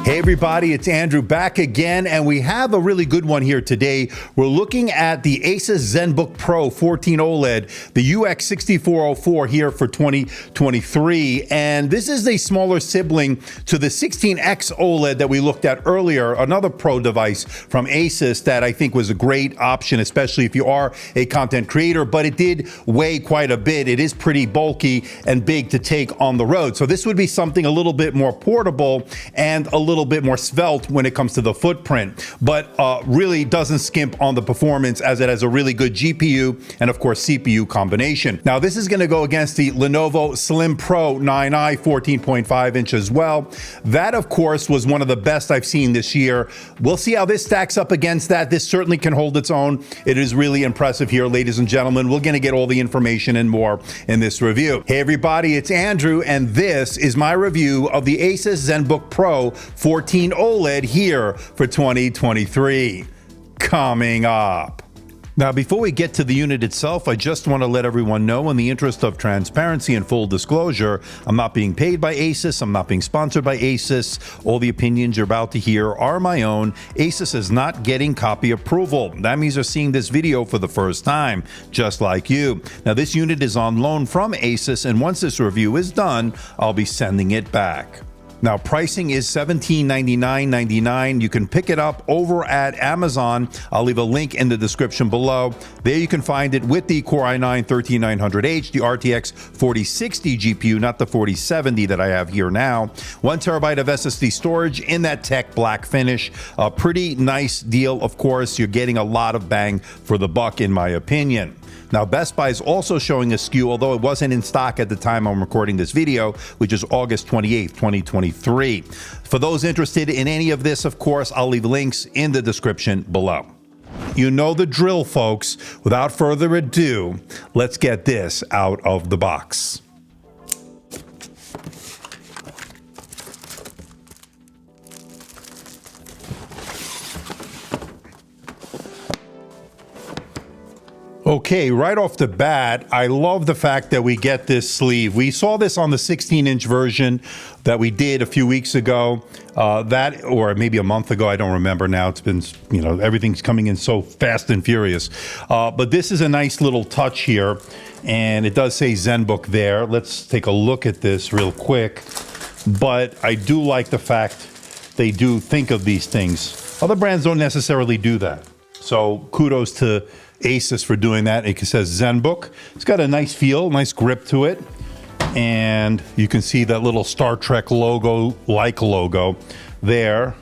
Hey everybody, it's Andrew back again, and we have a really good one here today. We're looking at the Asus Zenbook Pro 14 OLED, the UX6404 here for 2023. And this is a smaller sibling to the 16X OLED that we looked at earlier, another Pro device from Asus that I think was a great option, especially if you are a content creator, but it did weigh quite a bit. It is pretty bulky and big to take on the road. So this would be something a little bit more portable and a little bit more svelte when it comes to the footprint, but really doesn't skimp on the performance as it has a really good GPU and of course CPU combination. Now this is going to go against the Lenovo Slim Pro 9i 14.5 inch as well. That of course was one of the best I've seen this year. We'll see how this stacks up against that. This certainly can hold its own. It is really impressive here, ladies and gentlemen. We're going to get all the information and more in this review. Hey everybody, it's Andrew, and this is my review of the Asus Zenbook Pro 14 OLED here for 2023. Coming up. Now, before we get to the unit itself, I just want to let everyone know, in the interest of transparency and full disclosure, I'm not being paid by Asus. I'm not being sponsored by Asus. All the opinions you're about to hear are my own. Asus is not getting copy approval. That means they're seeing this video for the first time, just like you. Now, this unit is on loan from Asus, and once this review is done, I'll be sending it back. Now, pricing is $1799.99. You can pick it up over at Amazon. I'll leave a link in the description below. There you can find it with the Core i9-13900H, the RTX 4060 GPU, not the 4070 that I have here now. 1 terabyte of SSD storage in that tech black finish. A pretty nice deal, of course. You're getting a lot of bang for the buck, in my opinion. Now, Best Buy is also showing a SKU, although it wasn't in stock at the time I'm recording this video, which is August 28th, 2023. For those interested in any of this, of course, I'll leave links in the description below. You know the drill, folks. Without further ado, let's get this out of the box. Okay, right off the bat, I love the fact that we get this sleeve. We saw this on the 16-inch version that we did a few weeks ago, or maybe a month ago, I don't remember now. It's been, you know, everything's coming in so fast and furious. But this is a nice little touch here, and it does say Zenbook there. Let's take a look at this real quick. But I do like the fact they do think of these things. Other brands don't necessarily do that. So kudos to Asus for doing that. It says Zenbook. It's got a nice feel, nice grip to it. And you can see that little Star Trek logo-like logo there.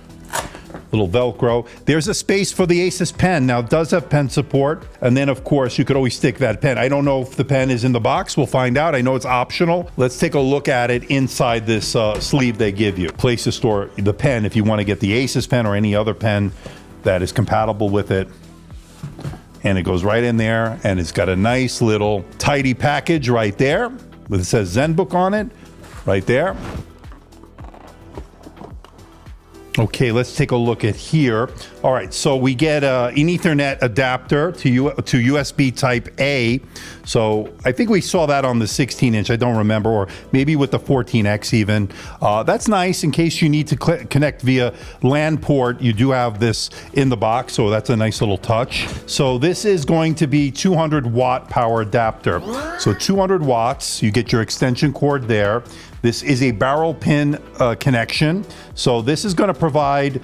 Little Velcro. There's a space for the Asus pen. Now, it does have pen support. And then, of course, you could always stick that pen. I don't know if the pen is in the box. We'll find out. I know it's optional. Let's take a look at it inside this sleeve they give you. Place to store the pen if you want to get the Asus pen or any other pen that is compatible with it. And it goes right in there, and it's got a nice little tidy package right there. It says Zenbook on it, right there. Okay, let's take a look at here. All right, so we get an Ethernet adapter to USB Type A. So I think we saw that on the 16-inch. I don't remember, or maybe with the 14X even. That's nice in case you need to connect via LAN port. You do have this in the box, so that's a nice little touch. So this is going to be 200-watt power adapter. So 200 watts. You get your extension cord there. This is a barrel pin connection. So this is going to provide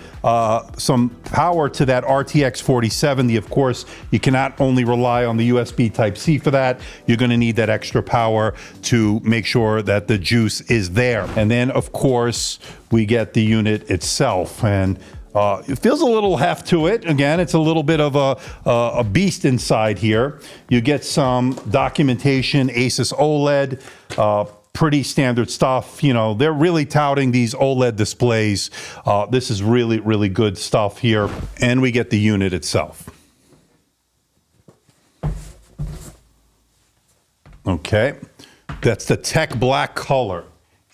some power to that RTX 4070. Of course, you cannot only rely on the USB Type-C for that. You're going to need that extra power to make sure that the juice is there. And then, of course, we get the unit itself. And it feels a little heft to it. Again, it's a little bit of a beast inside here. You get some documentation, Asus OLED, pretty standard stuff. You know, they're really touting these OLED displays. This is really, really good stuff here. And we get the unit itself. Okay, that's the tech black color.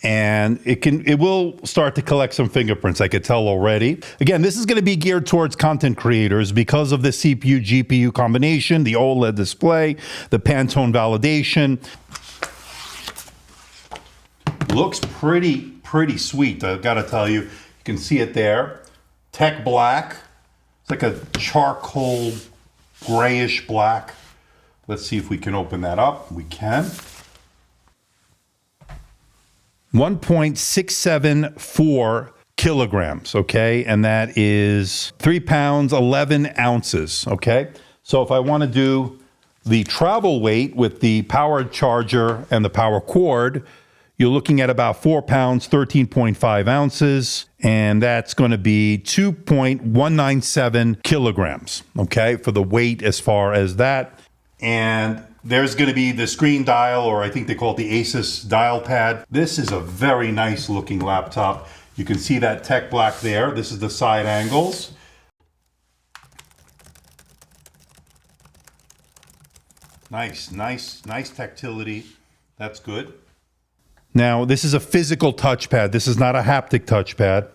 And it will start to collect some fingerprints, I could tell already. Again, this is going to be geared towards content creators because of the CPU GPU combination, the OLED display, the Pantone validation. Looks pretty sweet, I gotta tell you. You can see it there. Tech black. It's like a charcoal grayish black. Let's see if we can open that up. We can. 1.674 kilograms, okay? And that is 3 pounds, 11 ounces, okay? So if I want to do the travel weight with the power charger and the power cord, you're looking at about 4 pounds, 13.5 ounces, and that's going to be 2.197 kilograms, okay, for the weight as far as that. And there's going to be the screen dial, or I think they call it the Asus DialPad. This is a very nice looking laptop. You can see that tech black there. This is the side angles. Nice tactility. That's good. Now, this is a physical touchpad. This is not a haptic touchpad.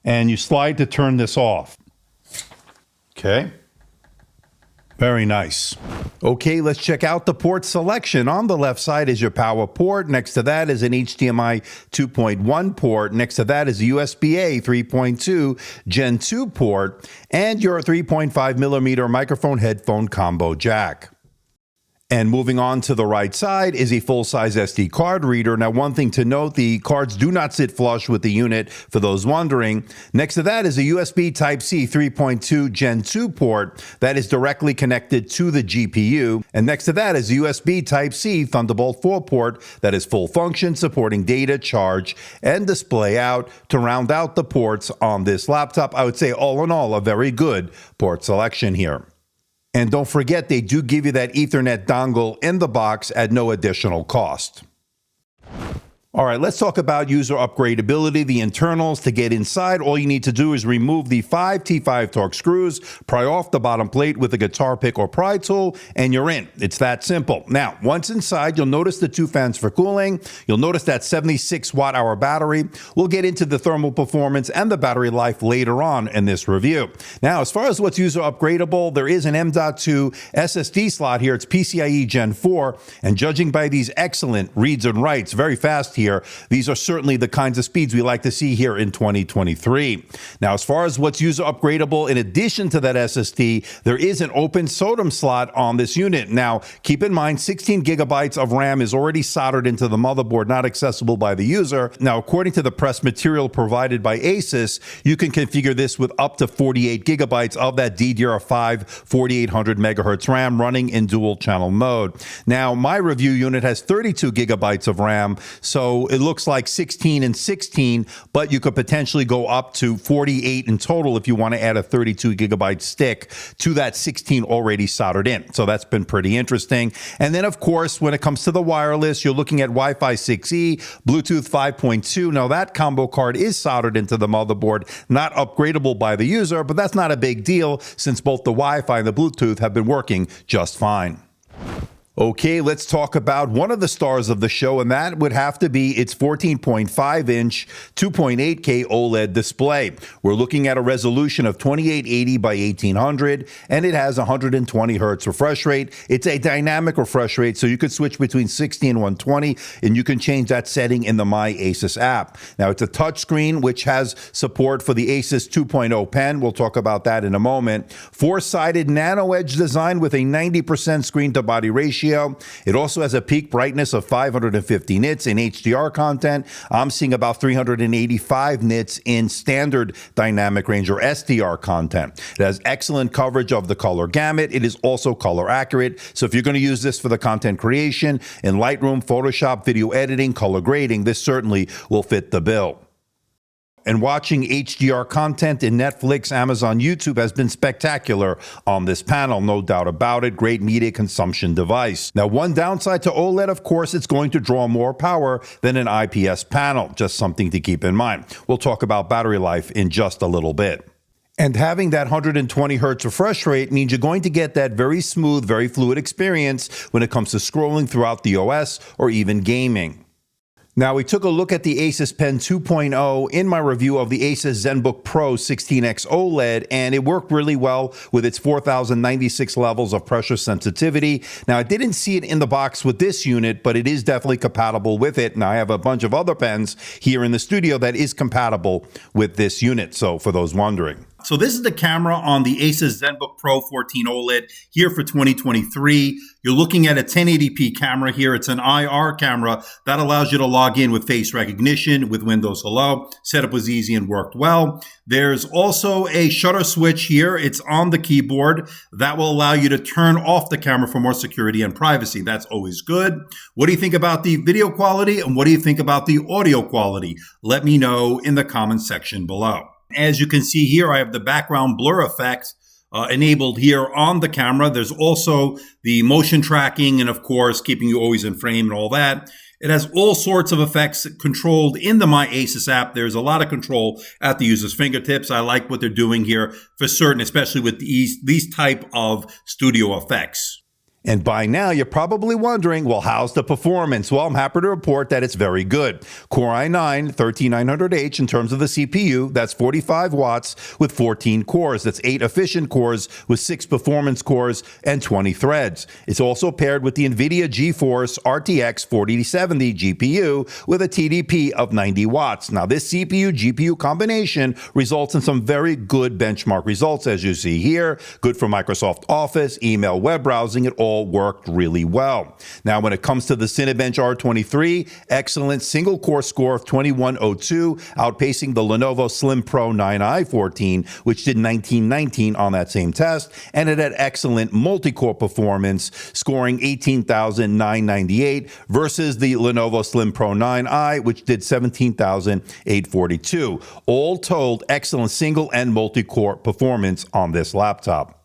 And you slide to turn this off. Okay. Very nice. Okay, let's check out the port selection. On the left side is your power port. Next to that is an HDMI 2.1 port. Next to that is a USB-A 3.2 Gen 2 port and your 3.5 millimeter microphone headphone combo jack. And moving on to the right side is a full-size SD card reader. Now, one thing to note, the cards do not sit flush with the unit, for those wondering. Next to that is a USB Type-C 3.2 Gen 2 port that is directly connected to the GPU. And next to that is a USB Type-C Thunderbolt 4 port that is full function, supporting data, charge, and display out. To round out the ports on this laptop, I would say all in all, a very good port selection here. And don't forget, they do give you that Ethernet dongle in the box at no additional cost. All right, let's talk about user upgradeability, the internals. To get inside, all you need to do is remove the 5 T5 Torx screws, pry off the bottom plate with a guitar pick or pry tool, and you're in. It's that simple. Now, once inside, you'll notice the 2 fans for cooling. You'll notice that 76 watt-hour battery. We'll get into the thermal performance and the battery life later on in this review. Now, as far as what's user upgradable, there is an M.2 SSD slot here. It's PCIe Gen 4, and judging by these excellent reads and writes, very fast here, these are certainly the kinds of speeds we like to see here in 2023. Now, as far as what's user upgradable, in addition to that SSD, there is an open SODIMM slot on this unit. Now, keep in mind, 16 gigabytes of RAM is already soldered into the motherboard, not accessible by the user. Now, according to the press material provided by Asus, you can configure this with up to 48 gigabytes of that DDR5 4800 megahertz RAM running in dual channel mode. Now, my review unit has 32 gigabytes of RAM, so it looks like 16 and 16, but you could potentially go up to 48 in total if you want to add a 32 gigabyte stick to that 16 already soldered in. So that's been pretty interesting. And then, of course, when it comes to the wireless, you're looking at Wi-Fi 6E, Bluetooth 5.2. Now, that combo card is soldered into the motherboard, not upgradable by the user, but that's not a big deal since both the Wi-Fi and the Bluetooth have been working just fine. Okay, let's talk about one of the stars of the show, and that would have to be its 14.5-inch 2.8K OLED display. We're looking at a resolution of 2880 by 1800, and it has 120 hertz refresh rate. It's a dynamic refresh rate, so you could switch between 60 and 120, and you can change that setting in the My Asus app. Now, it's a touchscreen, which has support for the Asus 2.0 pen. We'll talk about that in a moment. 4-sided nano edge design with a 90% screen-to-body ratio. It also has a peak brightness of 550 nits in HDR content. I'm seeing about 385 nits in standard dynamic range or SDR content. It has excellent coverage of the color gamut. It is also color accurate. So if you're going to use this for the content creation in Lightroom, Photoshop, video editing, color grading, this certainly will fit the bill. And watching HDR content in Netflix, Amazon, YouTube has been spectacular on this panel, no doubt about it. Great media consumption device. Now, one downside to OLED, of course, it's going to draw more power than an IPS panel. Just something to keep in mind. We'll talk about battery life in just a little bit. And having that 120 hertz refresh rate means you're going to get that very smooth, very fluid experience when it comes to scrolling throughout the OS or even gaming. Now, we took a look at the Asus Pen 2.0 in my review of the Asus Zenbook Pro 16X OLED, and it worked really well with its 4096 levels of pressure sensitivity. Now, I didn't see it in the box with this unit, but it is definitely compatible with it. Now, I have a bunch of other pens here in the studio that is compatible with this unit, so for those wondering. So this is the camera on the Asus Zenbook Pro 14 OLED here for 2023. You're looking at a 1080p camera here. It's an IR camera that allows you to log in with face recognition with Windows Hello. Setup was easy and worked well. There's also a shutter switch here. It's on the keyboard that will allow you to turn off the camera for more security and privacy. That's always good. What do you think about the video quality, and what do you think about the audio quality? Let me know in the comments section below. As you can see here, I have the background blur effect enabled here on the camera. There's also the motion tracking and, of course, keeping you always in frame and all that. It has all sorts of effects controlled in the My Asus app. There's a lot of control at the user's fingertips. I like what they're doing here for certain, especially with these type of studio effects. And by now, you're probably wondering, well, how's the performance? Well, I'm happy to report that it's very good. Core i9-13900H in terms of the CPU, that's 45 watts with 14 cores. That's 8 efficient cores with 6 performance cores and 20 threads. It's also paired with the NVIDIA GeForce RTX 4070 GPU with a TDP of 90 watts. Now, this CPU-GPU combination results in some very good benchmark results, as you see here. Good for Microsoft Office, email, web browsing. It all worked really well. Now, when it comes to the Cinebench R23, excellent single core score of 2102, outpacing the Lenovo Slim Pro 9i 14, which did 1919 on that same test, and it had excellent multi-core performance, scoring 18,998 versus the Lenovo Slim Pro 9i, which did 17,842. All told, excellent single and multi-core performance on this laptop.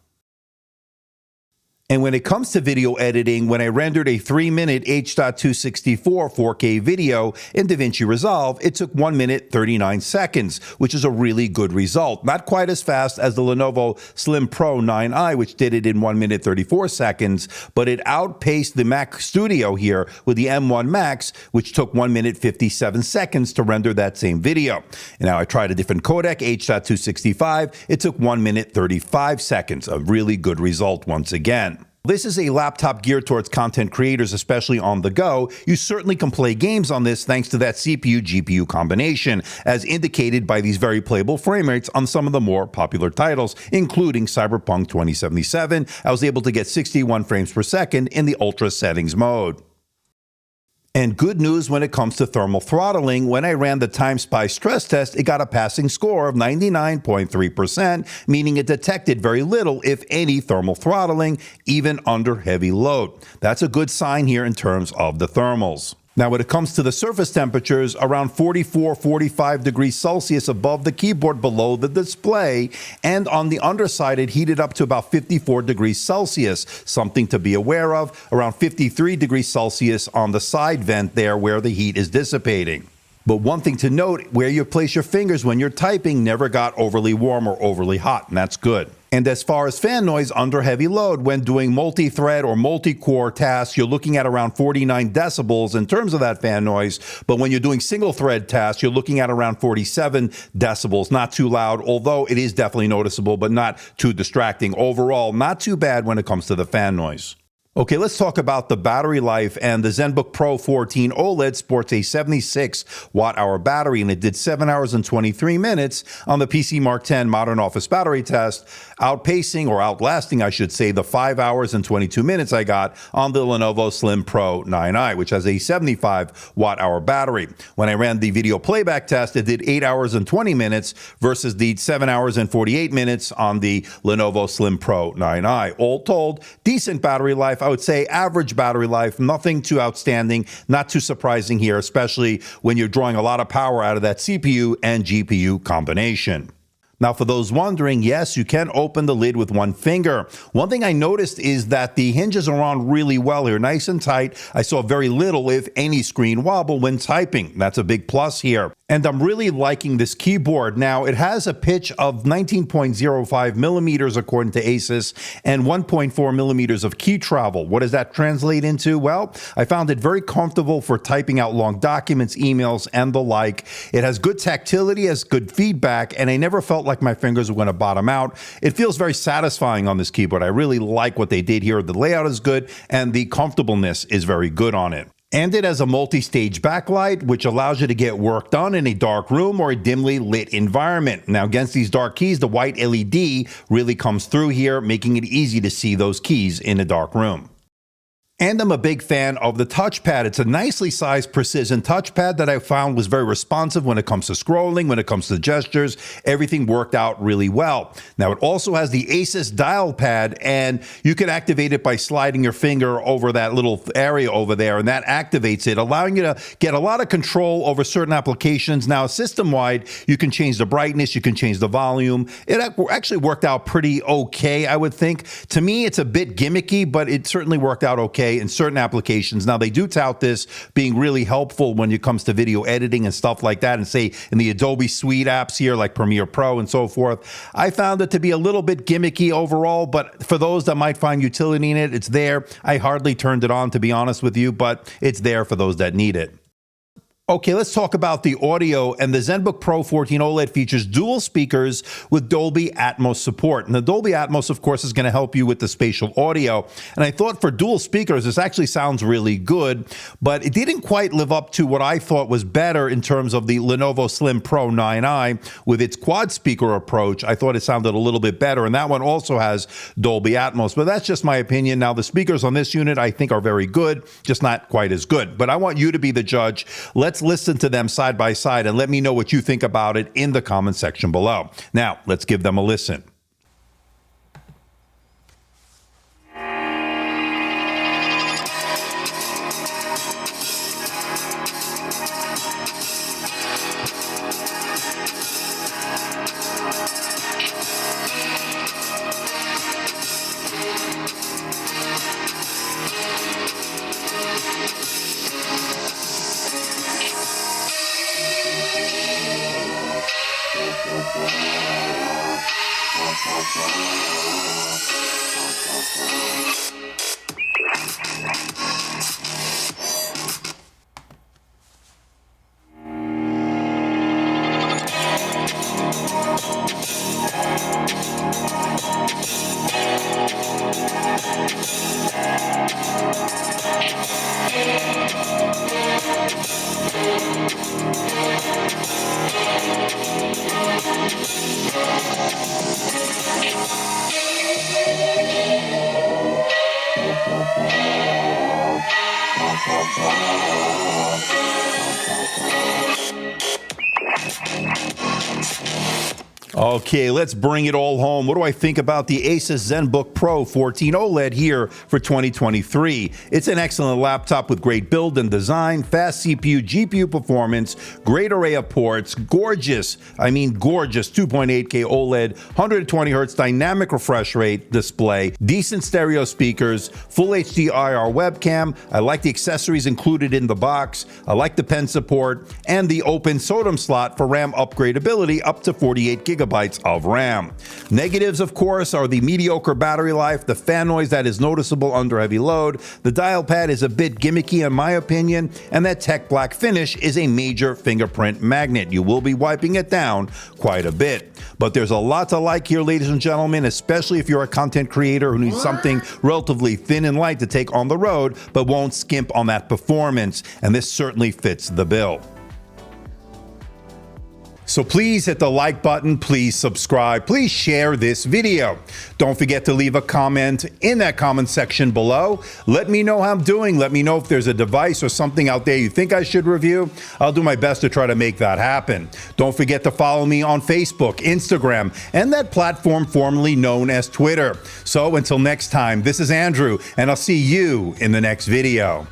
And when it comes to video editing, when I rendered a 3-minute H.264 4K video in DaVinci Resolve, it took 1 minute 39 seconds, which is a really good result. Not quite as fast as the Lenovo Slim Pro 9i, which did it in 1 minute 34 seconds, but it outpaced the Mac Studio here with the M1 Max, which took 1 minute 57 seconds to render that same video. And now I tried a different codec, H.265. It took 1 minute 35 seconds, a really good result once again. This is a laptop geared towards content creators, especially on the go. You certainly can play games on this thanks to that CPU-GPU combination, as indicated by these very playable frame rates on some of the more popular titles, including Cyberpunk 2077. I was able to get 61 frames per second in the ultra settings mode. And good news when it comes to thermal throttling. When I ran the TimeSpy stress test, it got a passing score of 99.3%, meaning it detected very little, if any, thermal throttling, even under heavy load. That's a good sign here in terms of the thermals. Now, when it comes to the surface temperatures, around 44-45 degrees Celsius above the keyboard below the display, and on the underside, it heated up to about 54 degrees Celsius, something to be aware of, around 53 degrees Celsius on the side vent there where the heat is dissipating. But one thing to note, where you place your fingers when you're typing never got overly warm or overly hot, and that's good. And as far as fan noise under heavy load, when doing multi-thread or multi-core tasks, you're looking at around 49 decibels in terms of that fan noise. But when you're doing single-thread tasks, you're looking at around 47 decibels. Not too loud, although it is definitely noticeable, but not too distracting. Overall, not too bad when it comes to the fan noise. Okay, let's talk about the battery life. And the Zenbook Pro 14 OLED sports a 76 watt-hour battery, and it did 7 hours and 23 minutes on the PC Mark X Modern Office battery test, outpacing, or outlasting, I should say, the 5 hours and 22 minutes I got on the Lenovo Slim Pro 9i, which has a 75 watt-hour battery. When I ran the video playback test, it did 8 hours and 20 minutes versus the 7 hours and 48 minutes on the Lenovo Slim Pro 9i. All told, decent battery life. I would say average battery life, nothing too outstanding, not too surprising here, especially when you're drawing a lot of power out of that CPU and GPU combination. Now, for those wondering, yes, you can open the lid with one finger. One thing I noticed is that the hinges are on really well here, nice and tight. I saw very little, if any, screen wobble when typing. That's a big plus here. And I'm really liking this keyboard. Now, it has a pitch of 19.05 millimeters according to Asus and 1.4 millimeters of key travel. What does that translate into? Well, I found it very comfortable for typing out long documents, emails, and the like. It has good tactility, has good feedback, and I never felt like my fingers were going to bottom out. It feels very satisfying on this keyboard. I really like what they did here. The layout is good, and the comfortableness is very good on it. And it has a multi-stage backlight, which allows you to get work done in a dark room or a dimly lit environment. Now, against these dark keys, the white LED really comes through here, making it easy to see those keys in a dark room. And I'm a big fan of the touchpad. It's a nicely sized precision touchpad that I found was very responsive when it comes to scrolling, when it comes to gestures. Everything worked out really well. Now, it also has the Asus DialPad, and you can activate it by sliding your finger over that little area over there, and that activates it, allowing you to get a lot of control over certain applications. Now, system-wide, you can change the brightness, you can change the volume. It actually worked out pretty okay, I would think. To me, it's a bit gimmicky, but it certainly worked out okay in certain applications. Now, they do tout this being really helpful when it comes to video editing and stuff like that, and say in the Adobe Suite apps here like Premiere Pro and so forth. I found it to be a little bit gimmicky overall, but for those that might find utility in it, it's there. I hardly turned it on, to be honest with you, but it's there for those that need it. Okay, let's talk about the audio. And the Zenbook Pro 14 OLED features dual speakers with Dolby Atmos support. And the Dolby Atmos, of course, is going to help you with the spatial audio. And I thought for dual speakers, this actually sounds really good, but it didn't quite live up to what I thought was better in terms of the Lenovo Slim Pro 9i with its quad speaker approach. I thought it sounded a little bit better. And that one also has Dolby Atmos, but that's just my opinion. Now, the speakers on this unit, I think, are very good, just not quite as good. But I want you to be the judge. Let's listen to them side by side and let me know what you think about it in the comment section below. Now, let's give them a listen. Okay, let's bring it all home. What do I think about the Asus Zenbook Pro 14 OLED here for 2023? It's an excellent laptop with great build and design, fast CPU, GPU performance, great array of ports, gorgeous, I mean gorgeous 2.8K OLED, 120 Hz dynamic refresh rate display, decent stereo speakers, full HD IR webcam. I like the accessories included in the box. I like the pen support and the open SODIMM slot for RAM upgradeability up to 48 gigabytes of RAM. Negatives, of course, are the mediocre battery life, the fan noise that is noticeable under heavy load, the dial pad is a bit gimmicky in my opinion, and that tech black finish is a major fingerprint magnet. You will be wiping it down quite a bit. But there's a lot to like here, ladies and gentlemen, especially if you're a content creator who needs something relatively thin and light to take on the road, but won't skimp on that performance, and this certainly fits the bill. So please hit the like button, please subscribe, please share this video. Don't forget to leave a comment in that comment section below. Let me know how I'm doing. Let me know if there's a device or something out there you think I should review. I'll do my best to try to make that happen. Don't forget to follow me on Facebook, Instagram, and that platform formerly known as Twitter. So until next time, this is Andrew, and I'll see you in the next video.